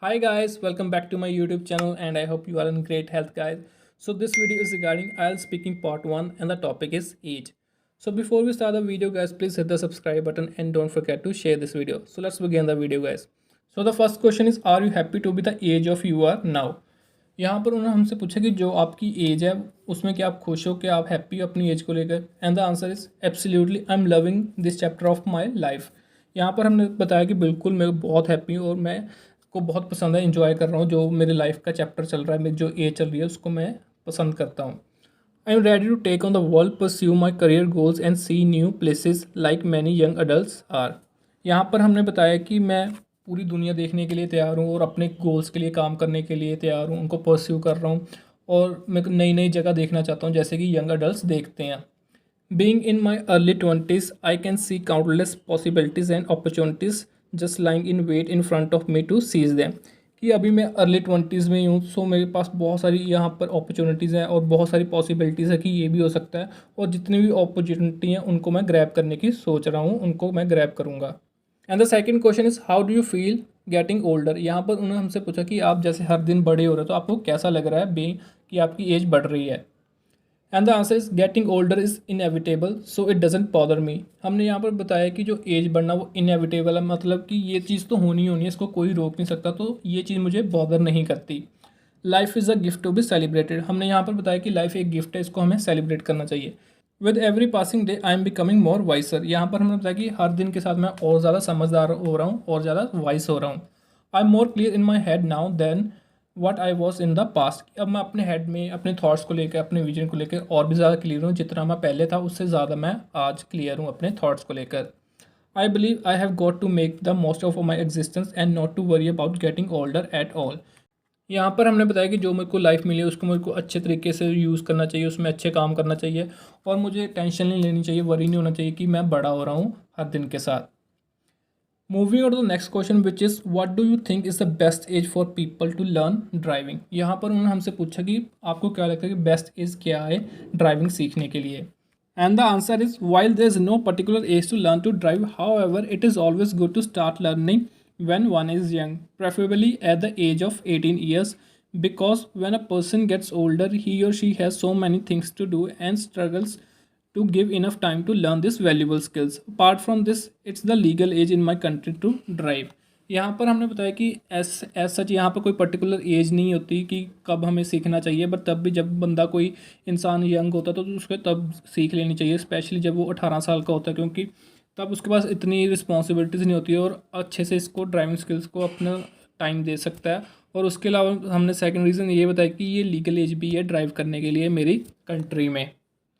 Hi guys, welcome back to my YouTube channel and I hope you are in great health guys. So this video is regarding IELTS speaking part 1 and the topic is age. So before we start the video guys, please hit the subscribe button and don't forget to share this video. So let's begin the video guys. So the first question is, are you happy to be the age of you are now? यहाँ पर उन्होंने हमसे पूछा कि जो आपकी as है उसमें क्या आप खुश हो, क्या आप हैप्पी हो अपनी एज को लेकर। And the answer is absolutely I am loving this chapter of my life. यहाँ पर हमने बताया कि बिल्कुल मैं बहुत हैप्पी हूँ और मैं को बहुत पसंद है, इंजॉय कर रहा हूँ। जो मेरी लाइफ का चैप्टर चल रहा है, मेरी जो एज चल रही है उसको मैं पसंद करता हूँ। I am ready to take on the world, pursue my career goals and see new places like many young adults are. यहाँ पर हमने बताया कि मैं पूरी दुनिया देखने के लिए तैयार हूँ और अपने गोल्स के लिए काम करने के लिए तैयार हूँ, उनको परस्यू कर रहा हूँ और मैं नई नई जगह देखना चाहता हूँ जैसे कि यंग अडल्ट्स देखते हैं। Being in my early 20s I can see countless possibilities and opportunities just lying in wait in front of me to seize them. कि अभी मैं अर्ली 20s में ही हूँ, सो मेरे पास बहुत सारी यहाँ पर अपॉर्चुनिटीज़ हैं और बहुत सारी पॉसिबिलिटीज़ है कि ये भी हो सकता है, और जितनी भी अपॉर्चुनिटी हैं उनको मैं ग्रैब करने की सोच रहा हूँ, उनको मैं ग्रैब करूँगा। And the second question is how do you feel getting older. यहाँ पर उन्होंने हमसे पूछा कि आप जैसे हर दिन बड़े हो रहे हो तो आपको कैसा लग रहा है बीइंग कि आपकी एज बढ़ रही है। And the answer is getting older is inevitable so it doesn't bother me. हमने यहाँ पर बताया कि जो एज बढ़ना वो इनएविटेबल है, मतलब कि ये चीज़ तो होनी होनी है, इसको कोई रोक नहीं सकता, तो ये चीज़ मुझे बॉदर नहीं करती। Life is a gift to be celebrated. हमने यहाँ पर बताया कि लाइफ एक गिफ्ट है, इसको हमें सेलिब्रेट करना चाहिए। With every passing day I am becoming more wiser. यहाँ पर हमने बताया कि हर दिन के साथ मैं और ज़्यादा समझदार हो रहा हूँ और ज़्यादा वाइस हो रहा हूँ। I am more clear in my head now than what I was in the past. अब मैं अपने हेड में अपने थॉट्स को लेकर, अपने विजन को लेकर और भी ज़्यादा क्लियर हूँ। जितना मैं पहले था उससे ज़्यादा मैं आज क्लियर हूँ अपने थॉट्स को लेकर। I believe I have got to make the most of my existence and not to worry about getting older at all. यहाँ पर हमने बताया कि जो मेरे को लाइफ मिली है उसको मेरे को अच्छे तरीके से यूज़ करना चाहिए, उसमें अच्छे काम करना चाहिए और मुझे टेंशन नहीं लेनी चाहिए, वरी नहीं होना चाहिए कि मैं बड़ा हो रहा हूँ हर दिन के साथ। Moving on to the next question which is what do you think is the best age for people to learn driving. यहाँ पर उन्होंने हमसे पूछा कि आपको क्या लगता है कि बेस्ट एज क्या है ड्राइविंग सीखने के लिए। And the answer is while there is no particular age to learn to drive, however it is always good to start learning when one is young, preferably at the age of 18 years, because when a person gets older, he or she has so many things to do and struggles to give enough time to learn these valuable skills. Apart from this, it's the legal age in my country to drive. यहाँ पर हमने बताया कि as such यहाँ पर कोई particular age नहीं होती कि कब हमें सीखना चाहिए, बट तब भी जब बंदा कोई इंसान यंग होता है तो उसको तब सीख लेनी चाहिए, स्पेशली जब वो 18 साल का होता है, क्योंकि तब उसके पास इतनी रिस्पॉन्सिबिलिटीज़ नहीं होती है और अच्छे से इसको ड्राइविंग स्किल्स को अपना टाइम दे सकता है। और उसके अलावा हमने सेकंड रीज़न ये बताया कि ये लीगल एज भी है ड्राइव करने के लिए मेरी कंट्री में।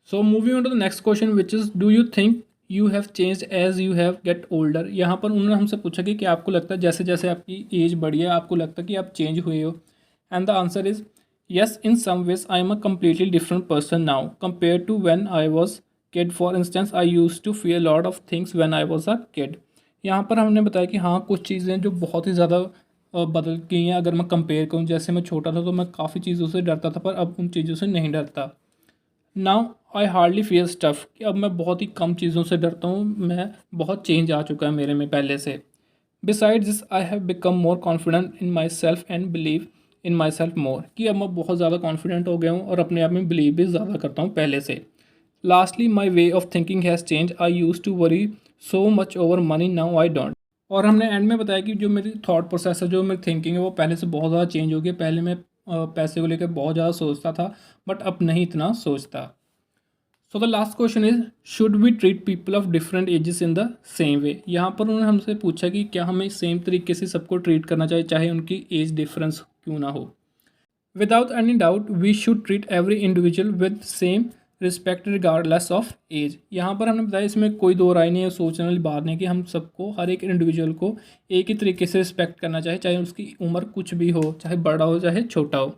So moving on to the next question which is do you think you have change as you have get older. यहाँ पर उन्होंने हमसे पूछा कि क्या आपको लगता है जैसे जैसे आपकी एज बढ़ी है आपको लगता है कि आप चेंज हुए हो। And the answer is yes, in some ways I am a completely different person now compare to when I was kid. For instance I use to fear lot of things when I was a kid. यहाँ पर हमने बताया कि हाँ कुछ चीज़ें जो बहुत ही ज़्यादा बदल गई हैं। अगर मैं कंपेयर करूँ, जैसे मैं छोटा था तो मैं काफ़ी चीज़ों से डरता था, पर अब उन चीज़ों से नहीं डरता। Now I hardly fear stuff, कि अब मैं बहुत ही कम चीज़ों से डरता हूँ। मैं बहुत चेंज आ चुका है मेरे में पहले से। Beside this I have become more confident in my self and believe in my self मोर, कि अब मैं बहुत ज़्यादा कॉन्फिडेंट हो गया हूँ और अपने आप में बिलीव भी ज़्यादा करता हूँ पहले से। Lastly my way of thinking has change, I use to worry so much over money, now I don't. और हमने एंड में बताया कि जो मेरी थॉट प्रोसेस है, जो मेरी थिंकिंग है, वो पहले से बहुत ज़्यादा चेंज हो गई। पहले मैं पैसे को लेकर बहुत ज़्यादा सोचता था, बट अब नहीं इतना सोचता। So the last question is should we treat people of different ages in the same way. यहाँ पर उन्होंने हमसे पूछा कि क्या हमें सेम तरीके से सबको ट्रीट करना चाहिए चाहे उनकी एज डिफरेंस क्यों ना हो। Without any doubt we should treat every individual with same respect regardless of age. यहाँ पर हमने बताया इसमें कोई दो राय नहीं है, सोचने वाली बात नहीं कि हम सबको, हर एक इंडिविजुअल को एक ही तरीके से रिस्पेक्ट करना चाहिए, चाहे उसकी उम्र कुछ भी हो, चाहे बड़ा हो चाहे छोटा हो।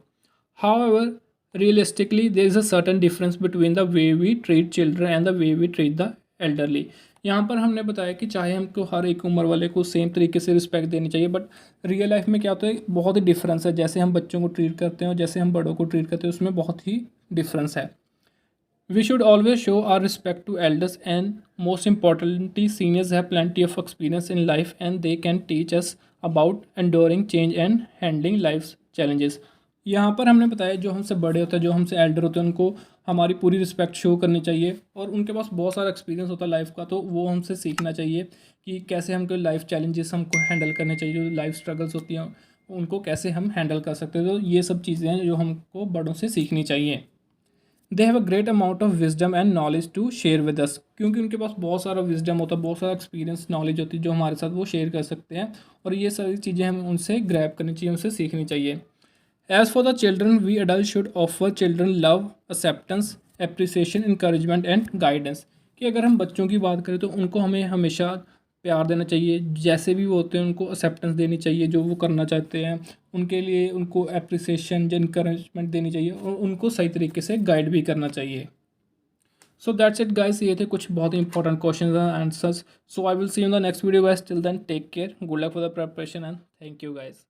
However realistically there is a certain difference between the way we treat children and the way we treat the elderly. यहाँ पर हमने बताया कि चाहे हमको हर एक उम्र वाले को सेम तरीके से रिस्पेक्ट देनी चाहिए, बट रियल लाइफ में क्या होता है बहुत ही डिफरेंस है। जैसे हम बच्चों को ट्रीट करते हैं और जैसे हम बड़ों को ट्रीट करते हैं उसमें बहुत ही डिफरेंस है। We should always show our respect to elders, and most importantly, seniors have plenty of experience in life and they can teach us about enduring change and handling life challenges. यहाँ पर हमने बताया जो हमसे बड़े होते हैं, जो हमसे एल्डर होते हैं, उनको हमारी पूरी रिस्पेक्ट शो करनी चाहिए और उनके पास बहुत सारा एक्सपीरियंस होता है लाइफ का, तो वो हमसे सीखना चाहिए कि कैसे हमको लाइफ चैलेंजेस हमको हैंडल करने चाहिए, जो लाइफ स्ट्रगल्स होती हैं उनको कैसे हम हैंडल कर सकते हैं। तो ये सब चीज़ें हैं जो हमको बड़ों से सीखनी चाहिए। They have a great amount of wisdom and knowledge to share with us, क्योंकि उनके पास बहुत सारा विजडम होता है, बहुत सारा एक्सपीरियंस नॉलेज होती है जो हमारे साथ वो शेयर कर सकते हैं, और ये सारी चीज़ें हमें उनसे ग्रैब करनी चाहिए, उनसे सीखनी चाहिए। As for the children we adult should offer children love, acceptance, appreciation, encouragement and guidance. कि अगर हम बच्चों की बात करें तो उनको हमें हमेशा प्यार देना चाहिए, जैसे भी वो होते हैं उनको एक्सेप्टेंस देनी चाहिए जो वो करना चाहते हैं, उनके लिए उनको एप्रिसिएशन या इंकरेजमेंट देनी चाहिए और उनको सही तरीके से गाइड भी करना चाहिए। सो दैट्स इट गाइस, ये थे कुछ बहुत ही important question and answers. So I will see you in the next video guys, till then take care, good luck for the preparation and thank you guys.